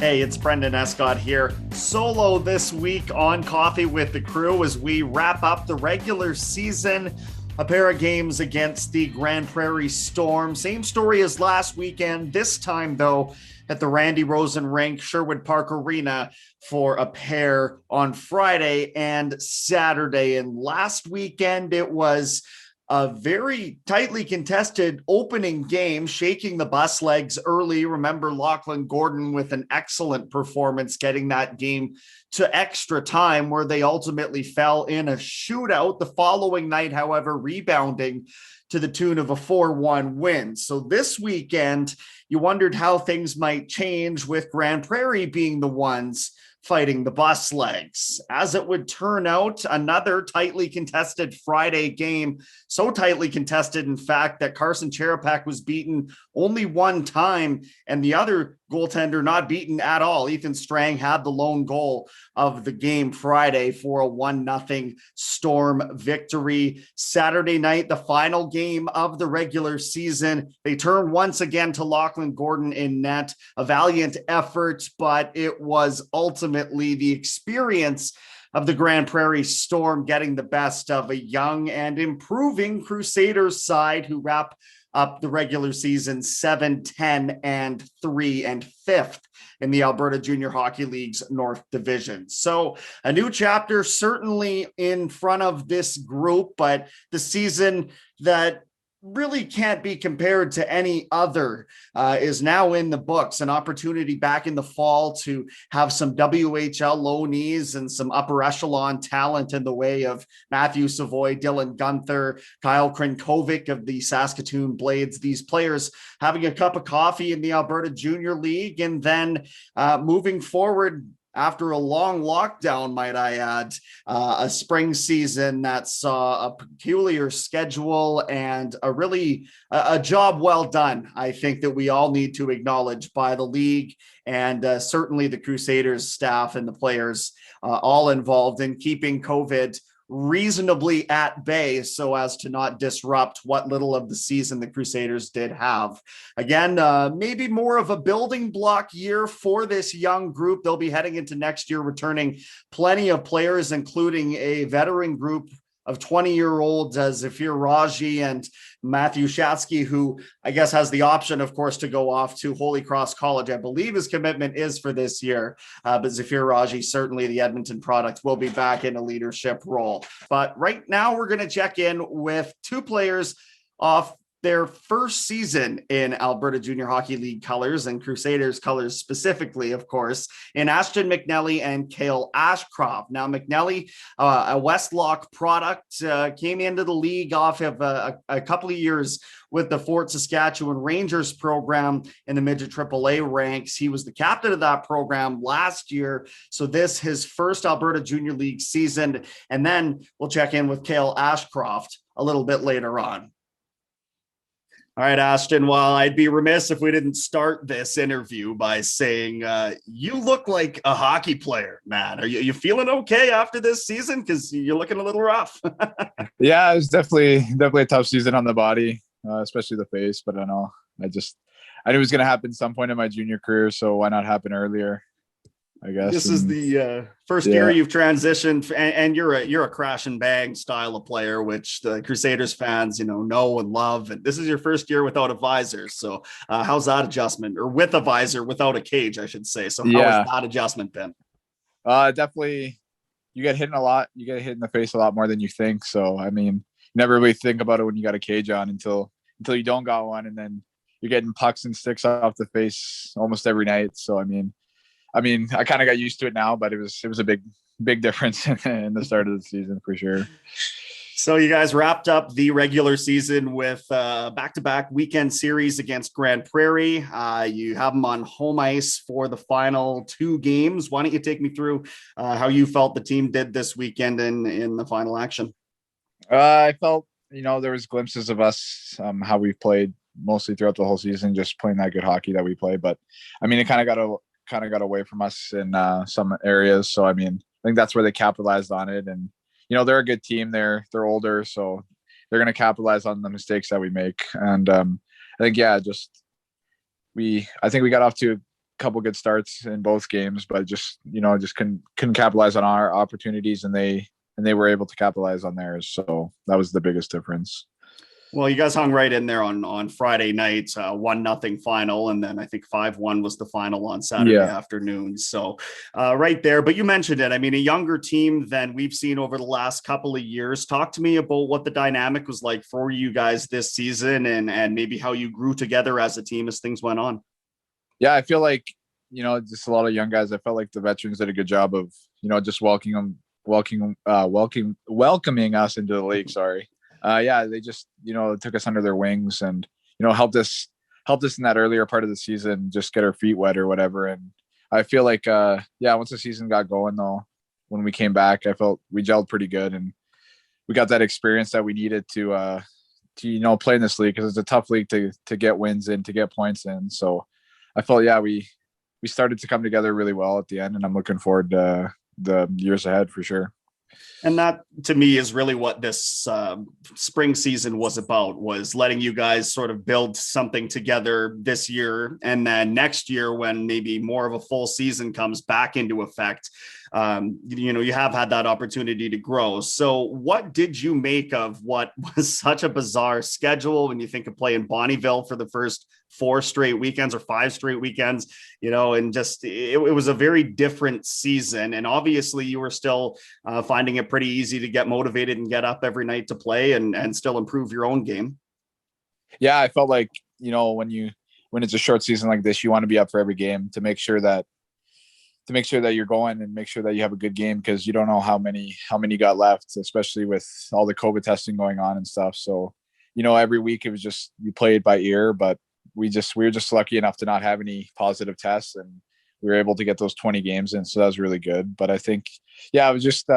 Hey, it's Brenden Escott here. Solo this week on Coffee with the Crew as we wrap up the regular season. A pair of games against the Grand Prairie Storm. Same story as last weekend. This time, though, at the Randy Rosen Rink, Sherwood Park Arena for a pair on Friday and Saturday. And last weekend, it was a very tightly contested opening game, shaking the bus legs early. Remember Lachlan Gordon with an excellent performance, getting that game to extra time where they ultimately fell in a shootout. The following night, however, rebounding to the tune of a 4-1 win. So this weekend, you wondered how things might change with Grand Prairie being the ones fighting the bus legs. As it would turn out, another tightly contested Friday game, so tightly contested, in fact, that Carson Cherepak was beaten only one time, and the other goaltender not beaten at all. Ethan Strang had the lone goal of the game Friday for a 1-0 Storm victory. Saturday night, the final game of the regular season, they turn once again to Lachlan Gordon in net. A valiant effort, but it was ultimately the experience of the Grand Prairie Storm getting the best of a young and improving Crusaders side who wrap up the regular season 7-10-3 and 5th in the Alberta Junior Hockey League's North Division. So a new chapter certainly in front of this group, but the season that really can't be compared to any other is now in the books. An opportunity back in the fall to have some WHL loanees and some upper echelon talent in the way of Matthew Savoy, Dylan Gunther, Kyle Krenkovic of the Saskatoon Blades. These players having a cup of coffee in the Alberta Junior League, and then moving forward after a long lockdown, might I add, a spring season that saw a peculiar schedule and a job well done, I think, that we all need to acknowledge by the league and certainly the Crusaders staff and the players all involved in keeping COVID reasonably at bay so as to not disrupt what little of the season the Crusaders did have. Again, maybe more of a building block year for this young group. They'll be heading into next year, returning plenty of players, including a veteran group of 20-year-olds Zafir Raji and Matthew Shatsky, who I guess has the option, of course, to go off to Holy Cross College. I believe his commitment is for this year, but Zafir Raji, certainly the Edmonton product, will be back in a leadership role. But right now we're going to check in with two players off their first season in Alberta Junior Hockey League colors, and Crusaders colors specifically, of course, in Ashton McNelly and Cale Ashcroft. Now, McNelly, a Westlock product, came into the league off of a couple of years with the Fort Saskatchewan Rangers program in the midget AAA ranks. He was the captain of that program last year. So this his first Alberta Junior League season. And then we'll check in with Cale Ashcroft a little bit later on. All right, Ashton, well, I'd be remiss if we didn't start this interview by saying you look like a hockey player, man. Are you feeling okay after this season? Because you're looking a little rough. Yeah, it was definitely a tough season on the body, especially the face. But I know I knew it was going to happen some point in my junior career, so why not happen earlier? I guess this is the first year you've transitioned, and you're a crash and bang style of player, which the Crusaders fans know and love. And this is your first year without a visor, so how's that adjustment? Or with a visor without a cage, I should say. So how has that adjustment been? Definitely, you get hit a lot. You get hit in the face a lot more than you think. So I mean, you never really think about it when you got a cage on until you don't got one, and then you're getting pucks and sticks off the face almost every night. So I mean, I kind of got used to it now, but it was a big difference in the start of the season for sure. So you guys wrapped up the regular season with back-to-back weekend series against Grand Prairie. You have them on home ice for the final two games. Why don't you take me through how you felt the team did this weekend in the final action? I felt, there was glimpses of us, how we've played mostly throughout the whole season, just playing that good hockey that we play. But I mean, it kind of got away from us in some areas. So, I mean, I think that's where they capitalized on it. And, they're a good team. They're older, so they're going to capitalize on the mistakes that we make. And I think, I think we got off to couple good starts in both games, but just just couldn't capitalize on our opportunities, and they were able to capitalize on theirs. So that was the biggest difference. Well, you guys hung right in there on Friday night, 1-0 final, and then I think 5-1 was the final on Saturday afternoon. So right there. But you mentioned it. I mean, a younger team than we've seen over the last couple of years. Talk to me about what the dynamic was like for you guys this season, and maybe how you grew together as a team as things went on. Yeah, I feel like just a lot of young guys. I felt like the veterans did a good job of just welcoming us into the league. Sorry. Yeah, they just took us under their wings and helped us in that earlier part of the season, just get our feet wet or whatever. And I feel like once the season got going though, when we came back, I felt we gelled pretty good, and we got that experience that we needed to play in this league, because it's a tough league to get wins in, to get points in. So I felt we started to come together really well at the end, and I'm looking forward to the years ahead for sure. And that, to me, is really what this spring season was about, was letting you guys sort of build something together this year. And then next year, when maybe more of a full season comes back into effect, you have had that opportunity to grow. So what did you make of what was such a bizarre schedule when you think of playing Bonnyville for the first 4 straight weekends or 5 straight weekends, and just it was a very different season. And obviously you were still finding it pretty easy to get motivated and get up every night to play and still improve your own game. Yeah, I felt like, when it's a short season like this, you want to be up for every game to make sure that you're going and make sure that you have a good game, because you don't know how many got left, especially with all the COVID testing going on and stuff. So, every week it was just, you play it by ear, but we were just lucky enough to not have any positive tests, and we were able to get those 20 games in. So that was really good. But I think, it was just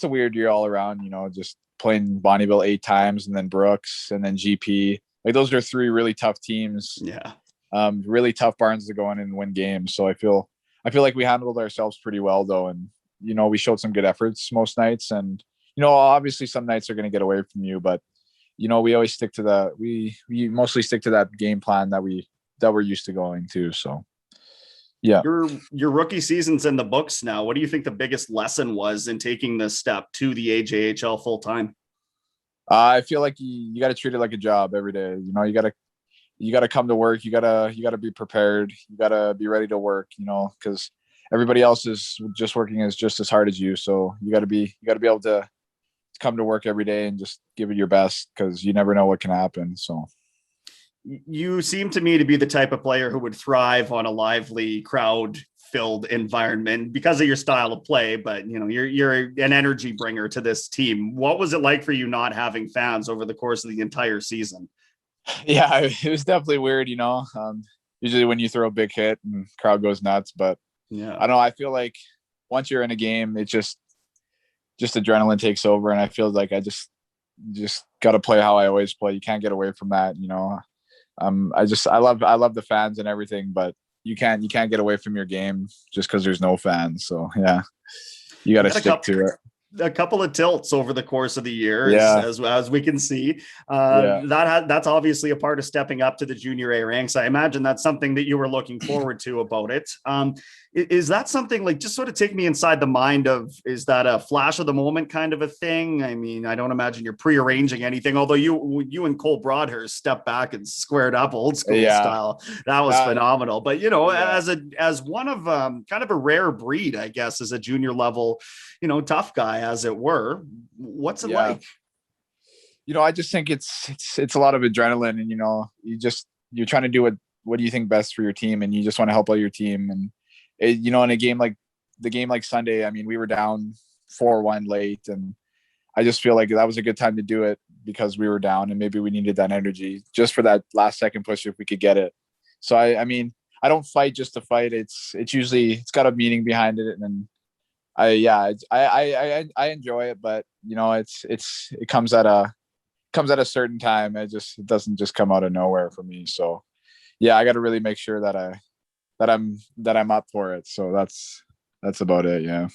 a weird year all around, just playing Bonnyville 8 times, and then Brooks, and then GP. Like, those are 3 really tough teams. Yeah. Really tough barns to go in and win games. So I feel like we handled ourselves pretty well though. And, we showed some good efforts most nights, and, obviously some nights are going to get away from you, but, we always stick to we mostly stick to that game plan that we're used to going to. So, yeah. Your rookie season's in the books now. What do you think the biggest lesson was in taking this step to the AJHL full time? I feel like you got to treat it like a job every day. You got to come to work. You got to be prepared. You got to be ready to work, because everybody else is just working as just as hard as you. So you got to be able to come to work every day and just give it your best, because you never know what can happen. So you seem to me to be the type of player who would thrive on a lively, crowd filled environment because of your style of play, but you're an energy bringer to this team. What was it like for you not having fans over the course of the entire season? Yeah, it was definitely weird. Usually when you throw a big hit and crowd goes nuts, but yeah, I don't know. I feel like once you're in a game, it just adrenaline takes over. And I feel like I just got to play how I always play. You can't get away from that. I love the fans and everything, but you can't get away from your game just because there's no fans. So yeah, you got to stick to it. A couple of tilts over the course of the year, as we can see. That's obviously a part of stepping up to the junior A ranks. I imagine that's something that you were looking forward to about it. Is that something, like, just sort of take me inside the mind of, is that a flash of the moment kind of a thing? I mean, I don't imagine you're prearranging anything, although you and Cole Broadhurst stepped back and squared up old school style. That was phenomenal. But, as one of kind of a rare breed, I guess, as a junior level, tough guy, as it were, what's it like? I just think it's a lot of adrenaline, and, you're trying to do what do you think best for your team, and you just want to help out your team. And in a game like Sunday, I mean, we were down 4-1 late, and I just feel like that was a good time to do it because we were down, and maybe we needed that energy just for that last second push if we could get it. So I mean, I don't fight just to fight. It's got a meaning behind it, and I enjoy it, but it comes at a certain time. It doesn't just come out of nowhere for me. So yeah, I got to really make sure that I'm up for it. So that's about it. Yeah.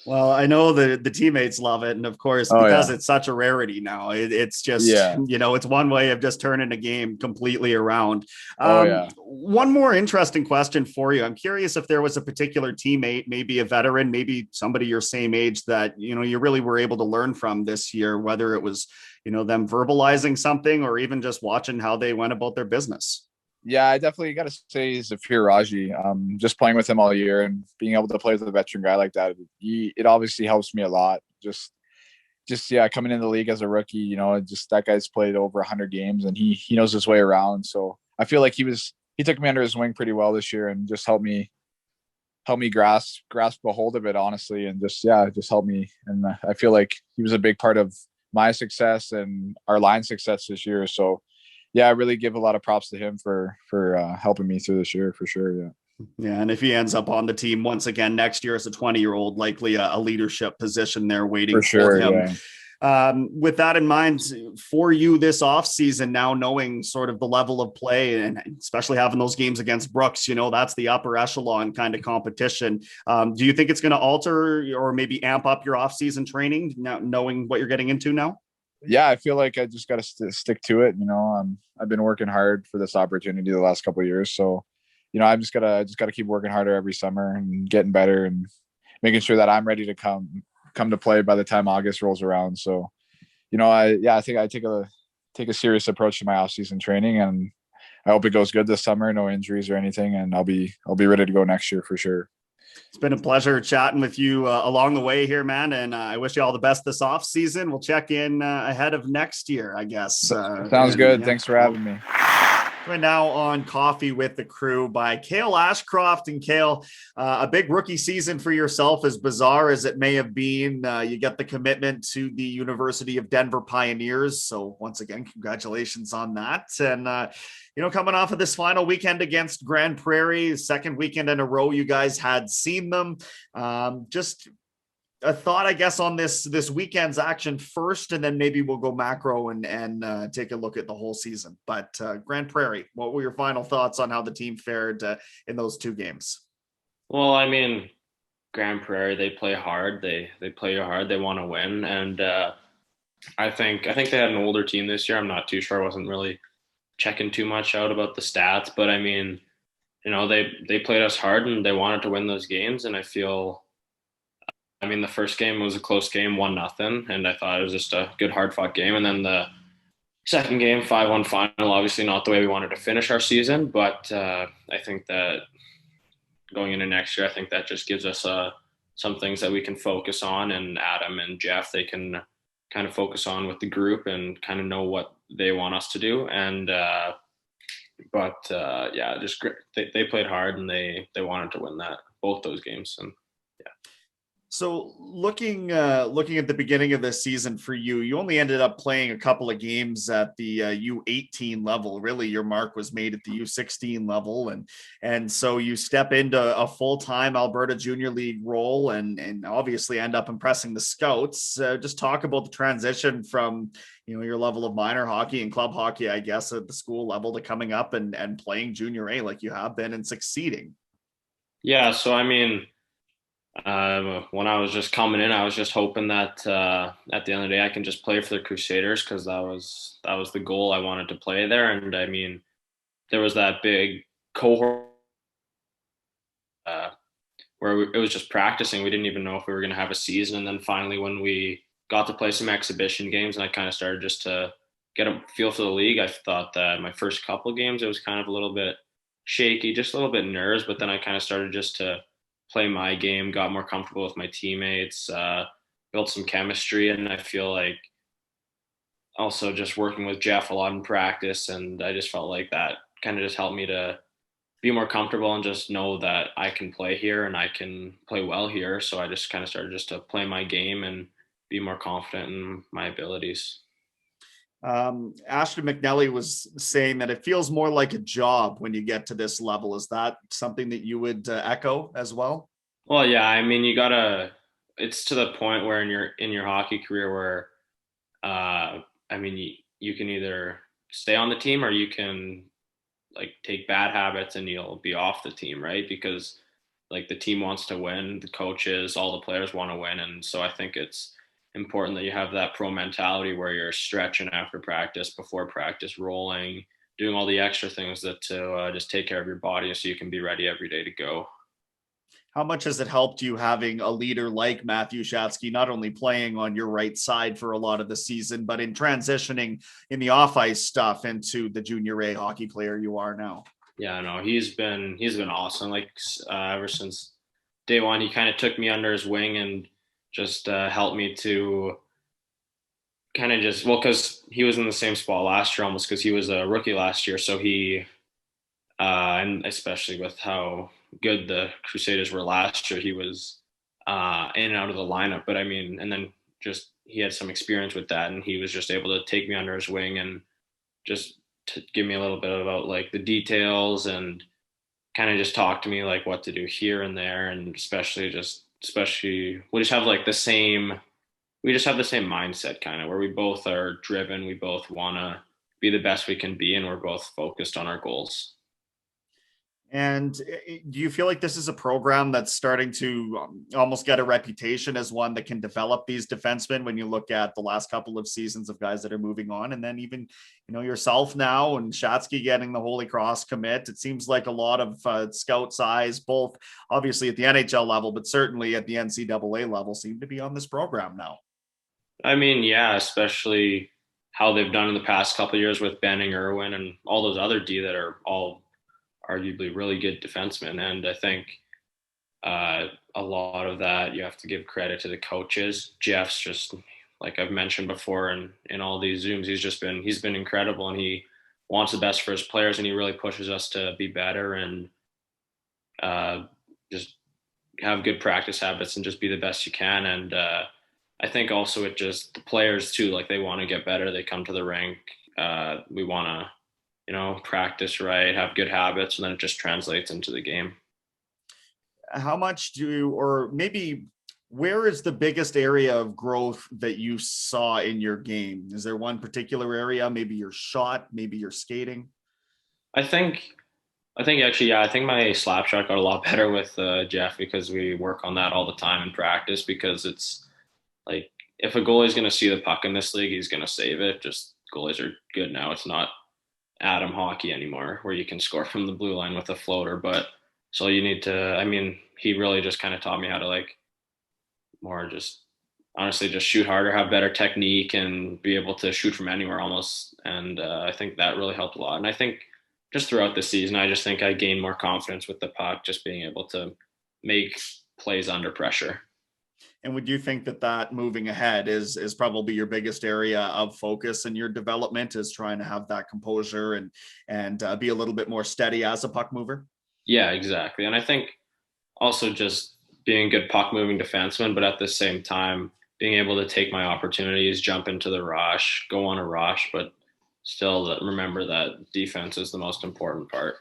Well, I know the teammates love it, and of course, Oh because yeah. it's such a rarity now, it's just Yeah. it's one way of just turning a game completely around. Oh yeah. One more interesting question for you. I'm curious if there was a particular teammate, maybe a veteran, maybe somebody your same age that you really were able to learn from this year, whether it was them verbalizing something or even just watching how they went about their business. Yeah, I definitely got to say Zafir Raji. Just playing with him all year and being able to play with a veteran guy like that, it obviously helps me a lot. Just yeah, coming in the league as a rookie, just that guy's played over 100 games and he knows his way around. So I feel like he took me under his wing pretty well this year and just helped me grasp a hold of it honestly, and just helped me. And I feel like he was a big part of my success and our line success this year. So yeah, I really give a lot of props to him for helping me through this year for sure. Yeah. Yeah, and if he ends up on the team once again next year as a 20-year-old, likely a leadership position there For waiting for sure. him. Yeah. With that in mind, for you this offseason, now knowing sort of the level of play and especially having those games against Brooks, that's the upper echelon kind of competition. Do you think it's going to alter or maybe amp up your offseason training now, knowing what you're getting into now? Yeah, I feel like I just got to stick to it. I've been working hard for this opportunity the last couple of years, so I just gotta keep working harder every summer and getting better and making sure that I'm ready to come to play by the time August rolls around. So, I think I take a serious approach to my off season training, and I hope it goes good this summer, no injuries or anything, and I'll be ready to go next year for sure. It's been a pleasure chatting with you along the way here, man. And I wish you all the best this off season. We'll check in ahead of next year, I guess. Sounds And good. yeah, Thanks for well, having me. we're now on Coffee with the Crew by Cale Ashcroft. And Cale, a big rookie season for yourself, as bizarre as it may have been. You get the commitment to the University of Denver Pioneers. So once again, congratulations on that. And coming off of this final weekend against Grand Prairie, second weekend in a row, you guys had seen them. Just a thought, I guess, on this weekend's action first, and then maybe we'll go macro and take a look at the whole season. But Grand Prairie, what were your final thoughts on how the team fared in those two games? Well, I mean, Grand Prairie, they play hard. They play hard. They want to win, and I think they had an older team this year. I'm not too sure. I wasn't really checking too much out about the stats, but I mean, they played us hard and they wanted to win those games. And I mean, the first game was a close game, 1-0, and I thought it was just a good, hard fought game. And then the second game, 5-1 final. Obviously, not the way we wanted to finish our season, but I think that going into next year, I think that just gives us some things that we can focus on. And Adam and Jeff, they can kind of focus on with the group and kind of know what they want us to do. And yeah, just great. They played hard and they wanted to win both those games. And yeah. So looking at the beginning of this season for you, you only ended up playing a couple of games at the U18 level. Really, your mark was made at the U16 level, and so you step into a full-time Alberta Junior League role, and obviously end up impressing the scouts. Just talk about the transition from your level of minor hockey and club hockey, I guess, at the school level to coming up and playing Junior A like you have been and succeeding. Yeah. So I mean, when I was just coming in, I was just hoping that at the end of the day, I can just play for the Crusaders because that was the goal. I wanted to play there, and I mean, there was that big cohort uh, where it was just practicing. We didn't even know if we were going to have a season, and then finally, when we got to play some exhibition games, and I kind of started just to get a feel for the league, I thought that my first couple of games it was kind of a little bit shaky, just a little bit nerves, but then I kind of started just to play my game, got more comfortable with my teammates, built some chemistry, and I feel like also just working with Jeff a lot in practice, and I just felt like that kind of just helped me to be more comfortable and just know that I can play here and I can play well here. So I just kind of started just to play my game and be more confident in my abilities. Ashton McNelly was saying that it feels more like a job when you get to this level. Is that something that you would echo as well? Well, yeah, I mean, it's to the point where in your hockey career where, I mean, you can either stay on the team or you can like take bad habits and you'll be off the team, right? Because like the team wants to win, the coaches, all the players want to win. And so I think it's important that you have that pro mentality where you're stretching after practice, before practice, rolling, doing all the extra things that to just take care of your body so you can be ready every day to go. How much has it helped you having a leader like Matthew Shatsky, not only playing on your right side for a lot of the season, but in transitioning in the off ice stuff into the junior A hockey player you are now? Yeah, no, he's been awesome. Like ever since day one, he kind of took me under his wing and just helped me to kind of just, well, because he was in the same spot last year almost, because he was a rookie last year. So he, and especially with how good the Crusaders were last year, he was in and out of the lineup. But I mean, and then just he had some experience with that, and he was just able to take me under his wing and just to give me a little bit about like the details and kind of just talk to me like what to do here and there. And especially we just have like the same mindset, kind of where we both are driven. We both want to be the best we can be, and we're both focused on our goals. And do you feel like this is a program that's starting to almost get a reputation as one that can develop these defensemen when you look at the last couple of seasons of guys that are moving on, and then even, yourself now and Shatsky getting the Holy Cross commit? It seems like a lot of scouts' eyes, both obviously at the NHL level, but certainly at the NCAA level, seem to be on this program now. I mean, yeah, especially how they've done in the past couple of years with Benning, Irwin, and all those other D that are all arguably really good defensemen. And I think a lot of that you have to give credit to the coaches. Jeff's just, like I've mentioned before in all these Zooms, he's been incredible, and he wants the best for his players, and he really pushes us to be better and just have good practice habits and just be the best you can. And I think also it just, the players too, like they want to get better. They come to the rink. We want to, practice right, have good habits, and then it just translates into the game. How much or maybe where is the biggest area of growth that you saw in your game? Is there one particular area? Maybe your shot, maybe your skating? I think actually, yeah, I think my slap shot got a lot better with Jeff, because we work on that all the time in practice, because it's like, if a goalie's going to see the puck in this league, he's going to save it. Just goalies are good now. It's not Adam hockey anymore where you can score from the blue line with a floater. But so you need to, I mean, he really just kind of taught me how to like more just honestly just shoot harder, have better technique, and be able to shoot from anywhere almost. And I think that really helped a lot. And I think just throughout the season, I just think I gained more confidence with the puck, just being able to make plays under pressure. And would you think that moving ahead is probably your biggest area of focus in your development, is trying to have that composure and be a little bit more steady as a puck mover? Yeah, exactly. And I think also just being a good puck moving defenseman, but at the same time being able to take my opportunities, jump into the rush, go on a rush, but still remember that defense is the most important part.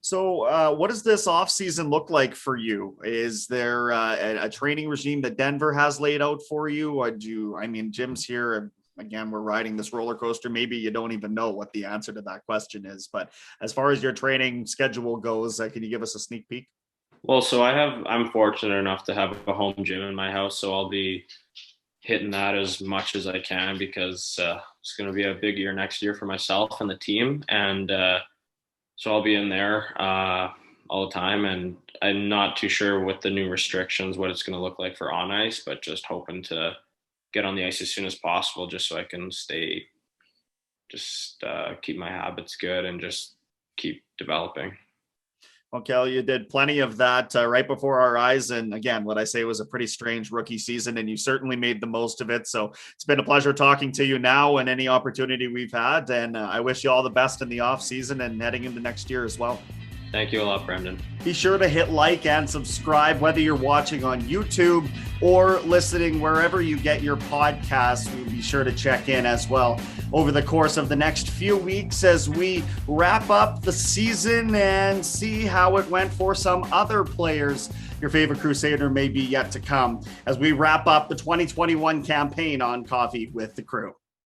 So what does this offseason look like for you? Is there a training regime that Denver has laid out for you? Jim's here. Again, we're riding this roller coaster. Maybe you don't even know what the answer to that question is. But as far as your training schedule goes, can you give us a sneak peek? Well, so I'm fortunate enough to have a home gym in my house. So I'll be hitting that as much as I can, because it's going to be a big year next year for myself and the team. And so I'll be in there all the time, and I'm not too sure with the new restrictions what it's going to look like for on ice, but just hoping to get on the ice as soon as possible, just so I can keep my habits good and just keep developing. Well, Cale, you did plenty of that right before our eyes. And again, what I say was a pretty strange rookie season, and you certainly made the most of it. So it's been a pleasure talking to you now and any opportunity we've had. And I wish you all the best in the off season and heading into next year as well. Thank you a lot, Brenden. Be sure to hit like and subscribe, whether you're watching on YouTube or listening wherever you get your podcasts. We'll be sure to check in as well over the course of the next few weeks as we wrap up the season and see how it went for some other players. Your favorite Crusader may be yet to come as we wrap up the 2021 campaign on Coffee with the Crew.